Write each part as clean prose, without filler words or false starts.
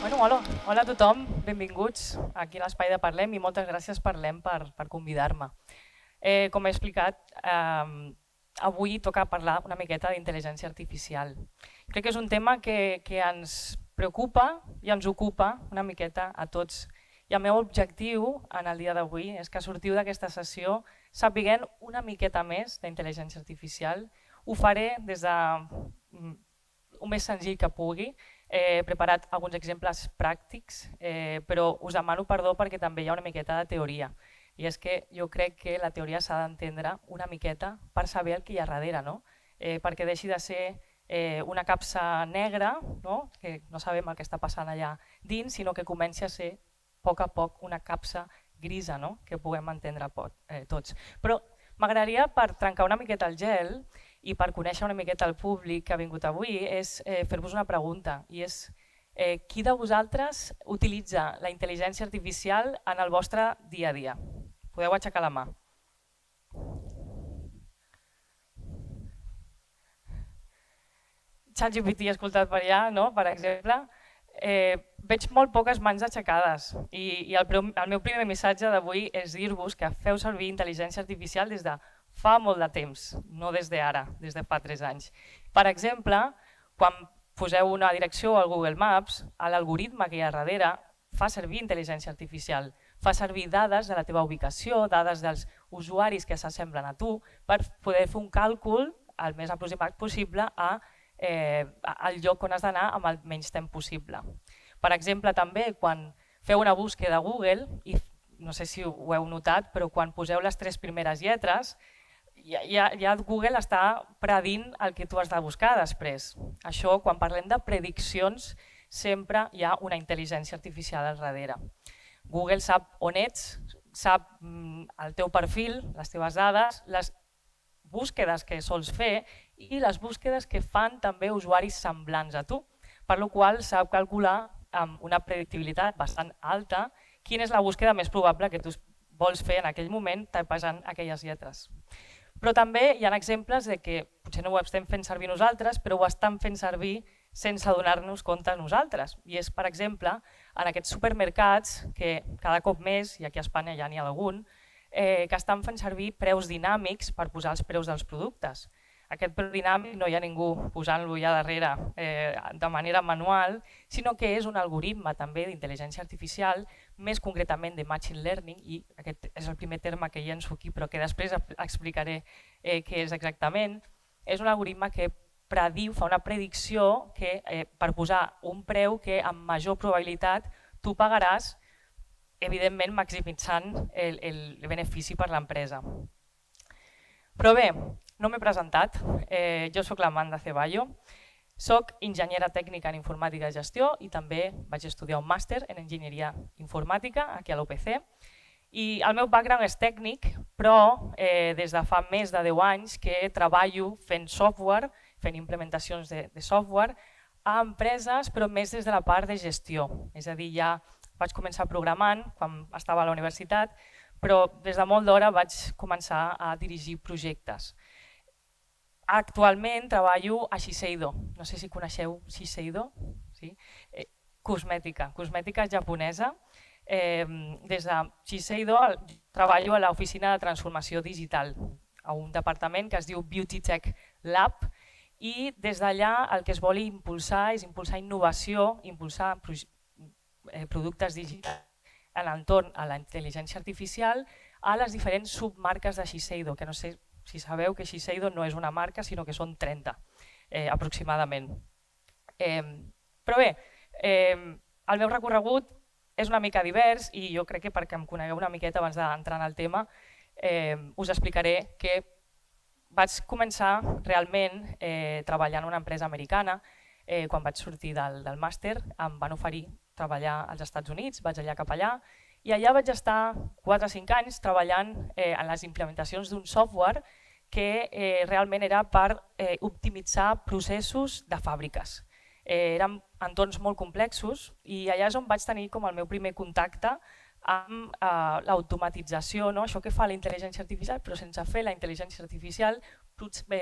Hola a tothom, benvinguts aquí a l'Espai de Parlem i moltes gràcies Parlem per convidar-me. Com he explicat, avui toca parlar una miqueta d'intel·ligència artificial. Crec que és un tema que ens preocupa i ens ocupa una miqueta a tots. I el meu objectiu en el dia d'avui és que sortiu d'aquesta sessió sapiguent una miqueta més d'intel·ligència artificial. Ho faré des de el més senzill que pugui. He preparat alguns exemples pràctics, però us demano perdó perquè també hi ha una miqueta de teoria. I és que jo crec que la teoria s'ha d'entendre una miqueta per saber el que hi ha darrere, no? Perquè deixi de ser una capsa negra, no? Que no sabem el que està passant allà dins, sinó que comenci a ser a poc una capsa grisa, no? Que puguem entendre tots. Però m'agradaria, per trencar una miqueta el gel i per conèixer una miqueta el públic que ha vingut avui, és fer-vos una pregunta, i és qui de vosaltres utilitza la intel·ligència artificial en el vostre dia a dia? Podeu aixecar la mà. ChatGPT he escoltat per allà, no? Per exemple. Veig molt poques mans aixecades i el meu primer missatge d'avui és dir-vos que feu servir intel·ligència artificial des de fa molt de temps, no des d'ara, des de fa 3 anys. Per exemple, quan poseu una direcció al Google Maps, l'algoritme que hi ha darrere fa servir intel·ligència artificial, fa servir dades de la teva ubicació, dades dels usuaris que s'assemblen a tu, per poder fer un càlcul el més aproximat possible al lloc on has d'anar amb el menys temps possible. Per exemple, també quan feu una búsqueda a Google, i no sé si ho heu notat, però quan poseu les 3 primeres lletres, ja Google està predint el que tu has de buscar després. Això, quan parlem de prediccions, sempre hi ha una intel·ligència artificial al darrere. Google sap on ets, sap el teu perfil, les teves dades, les búsquedes que sols fer i les búsquedes que fan també usuaris semblants a tu, per la qual sap calcular amb una predictibilitat bastant alta quina és la búsqueda més probable que tu vols fer en aquell moment tapejant aquelles lletres. Però també hi ha exemples de que potser no ho estem fent servir nosaltres, però ho estan fent servir sense donar-nos compte nosaltres. I és, per exemple, en aquests supermercats, que cada cop més, i aquí a Espanya ja n'hi ha algun, que estan fent servir preus dinàmics per posar els preus dels productes. Aquest preu dinàmic no hi ha ningú posant-lo ja darrere de manera manual, sinó que és un algoritme també d'intel·ligència artificial, més concretament de machine learning, i aquest és el primer terme que llenço aquí però que després explicaré què és exactament. És un algoritme que prediu, fa una predicció que per posar un preu que amb major probabilitat tu pagaràs, evidentment maximitzant el benefici per l'empresa. Però bé, no m'he presentat, jo sóc l'Amanda Ceballo, soc enginyera tècnica en informàtica i gestió i també vaig estudiar un màster en enginyeria informàtica aquí a l'UPC. I el meu background és tècnic, però des de fa més de 10 anys que treballo fent software, fent implementacions de software a empreses, però més des de la part de gestió. És a dir, ja vaig començar programant quan estava a la universitat, però des de molt d'hora vaig començar a dirigir projectes. Actualment treballo a Shiseido, no sé si coneixeu Shiseido, sí? Cosmètica japonesa. Des de Shiseido treballo a l'oficina de transformació digital, a un departament que es diu Beauty Tech Lab, i des d'allà el que es vol impulsar és impulsar innovació, impulsar productes digitals en l'entorn a la intel·ligència artificial a les diferents submarques de Shiseido, que no sé si sabeu que Shiseido no és una marca, sinó que són 30 aproximadament. Però bé, el meu recorregut és una mica divers i jo crec que perquè em conegueu una miqueta abans d'entrar en el tema us explicaré que vaig començar realment treballant en una empresa americana. Quan vaig sortir del màster em van oferir treballar als Estats Units, vaig allà cap allà i allà vaig estar 4 o 5 anys treballant en les implementacions d'un software que realment era per optimitzar processos de fàbriques. Eren entorns molt complexos i allà és on vaig tenir com el meu primer contacte amb l'automatització, això que fa la intel·ligència artificial, però sense fer la intel·ligència artificial,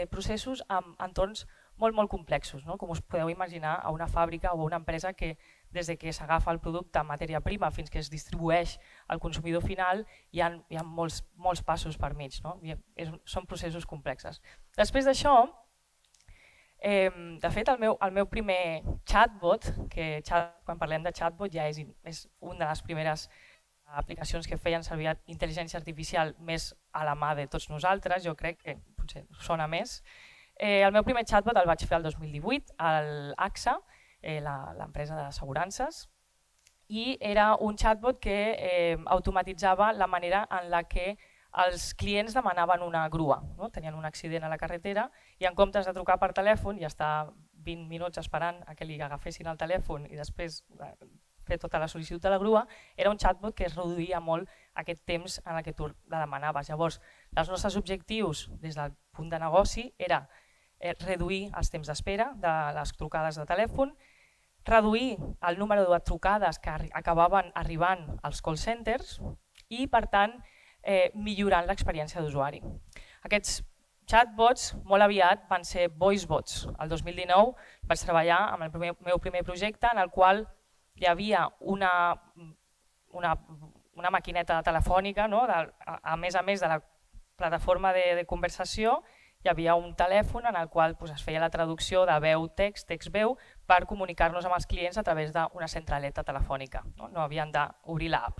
processos amb entorns molt complexos, no? Com us podeu imaginar, a una fàbrica o a una empresa que des de que s'agafa el producte en matèria prima fins que es distribueix al consumidor final hi ha molts passos per mig, no? Són processos complexos. Després d'això, de fet, el meu primer chatbot, que quan parlem de chatbot ja és una de les primeres aplicacions que feien servir intel·ligència artificial més a la mà de tots nosaltres, jo crec que potser sona més. El meu primer chatbot el vaig fer el 2018 a l'AXA, l'empresa d'assegurances, i era un chatbot que automatitzava la manera en la que els clients demanaven una grua, no? Tenien un accident a la carretera i en comptes de trucar per telèfon i estar 20 minuts esperant a que li agafessin el telèfon i després fer tota la sol·licitud de la grua, era un chatbot que es reduïa molt aquest temps en el que tu la demanaves. Llavors, els nostres objectius des del punt de negoci era reduir els temps d'espera de les trucades de telèfon, reduir el número de trucades que acabaven arribant als call centers i, per tant, millorant l'experiència d'usuari. Aquests chatbots molt aviat van ser voicebots. El 2019 vaig treballar amb el meu primer projecte en el qual hi havia una maquineta telefònica, no? A més de la plataforma de conversació, hi havia un telèfon en el qual es feia la traducció de veu-text, text-veu, per comunicar-nos amb els clients a través d'una centraleta telefònica. No havien d'obrir l'app.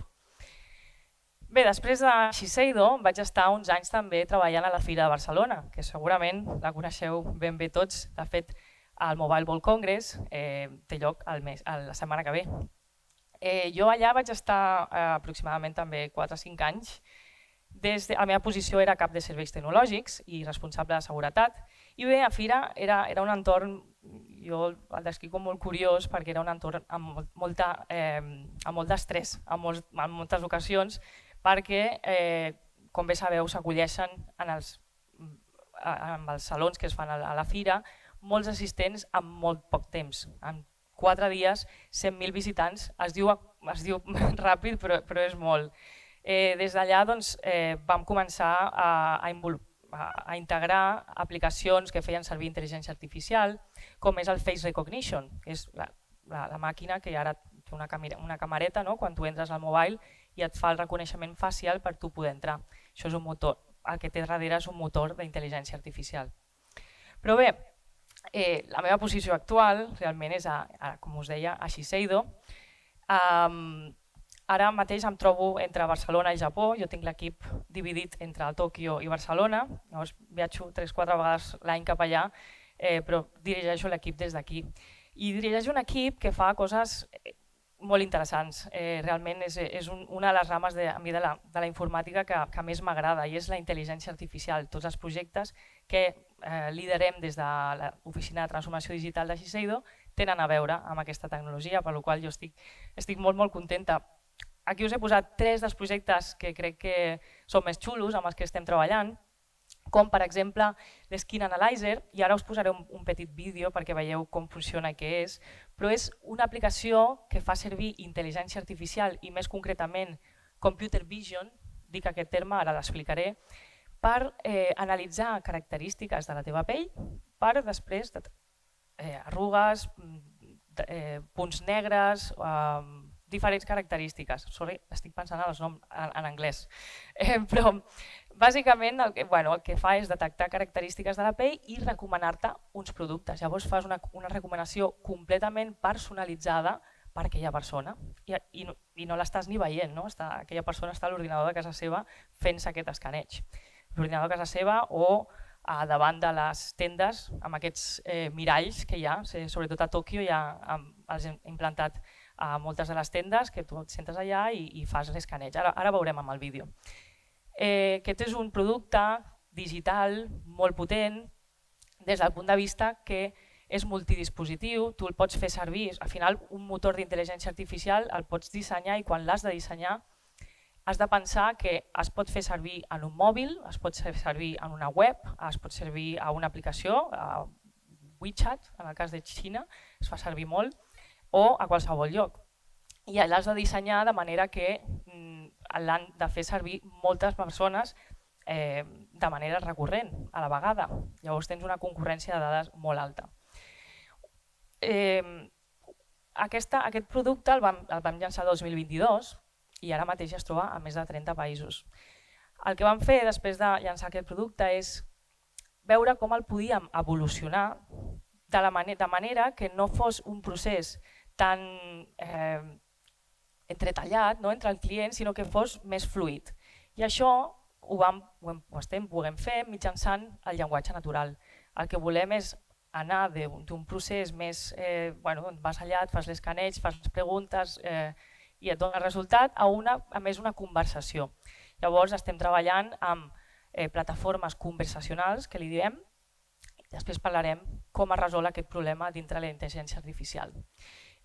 Bé, després de Shiseido vaig estar uns anys també treballant a la Fira de Barcelona, que segurament la coneixeu ben bé tots. De fet, el Mobile World Congress té lloc la setmana que ve. Jo allà vaig estar aproximadament també 4 o 5 anys. La meva posició era cap de serveis tecnològics i responsable de seguretat. I bé, a Fira era un entorn, jo el descric com molt curiós, perquè era un entorn amb molt d'estrès en moltes ocasions, perquè, com bé sabeu, s'acolleixen en els salons que es fan a la Fira molts assistents en molt poc temps. En 4 dies, 100.000 visitants. Es diu ràpid, però és molt. Des d'allà vam començar a integrar aplicacions que feien servir intel·ligència artificial, com és el Face Recognition, que és la màquina que ara té una camareta, quan tu entres al mobile i et fa el reconeixement facial per tu poder entrar. Això és un motor, el que té darrere és un motor d'intel·ligència artificial. Però bé, la meva posició actual realment és, com us deia, a Shiseido. Ara mateix em trobo entre Barcelona i Japó, jo tinc l'equip dividit entre Tòquio i Barcelona, llavors viatjo 3-4 vegades l'any cap allà, però dirigeixo l'equip des d'aquí. I dirigeixo un equip que fa coses molt interessants, realment és una de les rames de la informàtica que més m'agrada i és la intel·ligència artificial. Tots els projectes que liderem des de l'Oficina de Transformació Digital de Shiseido tenen a veure amb aquesta tecnologia, per la qual jo estic molt contenta. Aquí us he posat 3 dels projectes que crec que són més xulos amb els que estem treballant, com per exemple l'Skin Analyzer, i ara us posaré un petit vídeo perquè veieu com funciona i què és, però és una aplicació que fa servir intel·ligència artificial i més concretament computer vision, dic aquest terme, ara l'explicaré, per analitzar característiques de la teva pell, per després arrugues, punts negres, diferents característiques. Sorry, estic pensant en els noms en anglès. Però bàsicament el que fa és detectar característiques de la pell i recomanar-te uns productes. Llavors fas una recomanació completament personalitzada per aquella persona i no l'estàs ni veient, no? Aquella persona està a l'ordinador de casa seva fent-se aquest escaneig. L'ordinador de casa seva o davant de les tendes amb aquests miralls que hi ha, sobretot a Tòquio els hem implantat a moltes de les tendes que tu et sentes allà i fas l'escaneig. Ara veurem amb el vídeo. Aquest és un producte digital molt potent des del punt de vista que és multidispositiu, tu el pots fer servir, al final un motor d'intel·ligència artificial el pots dissenyar i quan l'has de dissenyar has de pensar que es pot fer servir en un mòbil, es pot fer servir en una web, es pot servir a una aplicació, a WeChat, en el cas de Xina, es fa servir molt, o a qualsevol lloc. I l'has de dissenyar de manera que l'han de fer servir moltes persones de manera recurrent a la vegada. Llavors tens una concurrència de dades molt alta. Aquest producte el vam llançar el 2022 i ara mateix es troba a més de 30 països. El que vam fer després de llançar aquest producte és veure com el podíem evolucionar de manera que no fos un procés tan entretallat entre el client, sinó que fos més fluid. I això ho estem podent fer mitjançant el llenguatge natural. El que volem és anar d'un procés més, vas allà, et fas l'escaneig, fas les preguntes i et dona el resultat, a més una conversació. Llavors estem treballant amb plataformes conversacionals, que li diem, i després parlarem com es resol aquest problema dintre la intel·ligència artificial.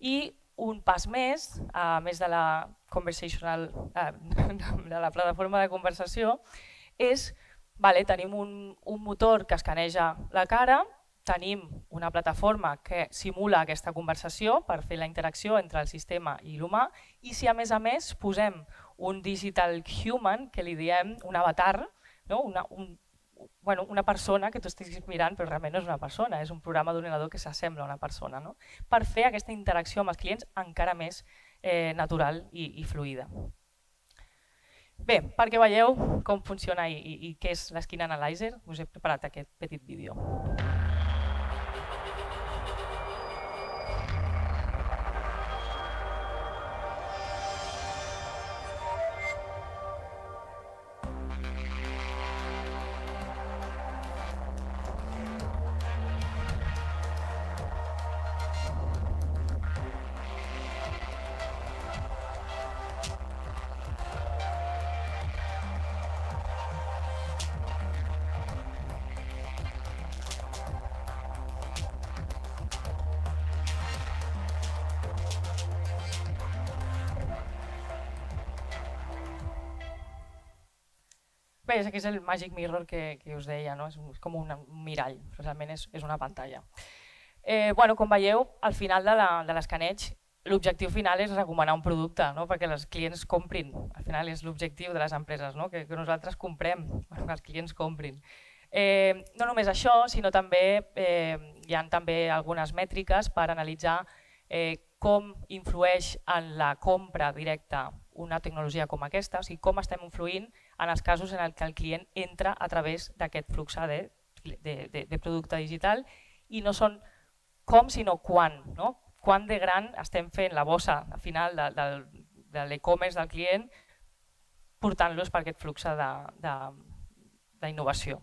I un pas més, a més de la plataforma de conversació, és tenim un motor que escaneja la cara, tenim una plataforma que simula aquesta conversació per fer la interacció entre el sistema i l'humà, i si a més posem un digital human, que li diem un avatar, una persona que tu estiguis mirant però realment no és una persona, és un programa d'ordinador que s'assembla a una persona, per fer aquesta interacció amb els clients encara més natural i fluida. Bé, perquè veieu com funciona i què és l'Skin Analyzer, us he preparat aquest petit vídeo. Bé, aquest és el Magic Mirror que us deia, és com un mirall, realment és una pantalla. Com veieu, al final de l'escaneig, l'objectiu final és recomanar un producte, perquè els clients comprin. Al final és l'objectiu de les empreses, que nosaltres comprem, que els clients comprin. No només això, sinó també hi ha també algunes mètriques per analitzar com influeix en la compra directa una tecnologia com aquesta, o sigui, com estem influint en els casos en què el client entra a través d'aquest flux de producte digital, i no són com, sinó quan. Quan de gran estem fent la bossa al final de l'e-commerce del client portant-los per aquest flux d'innovació.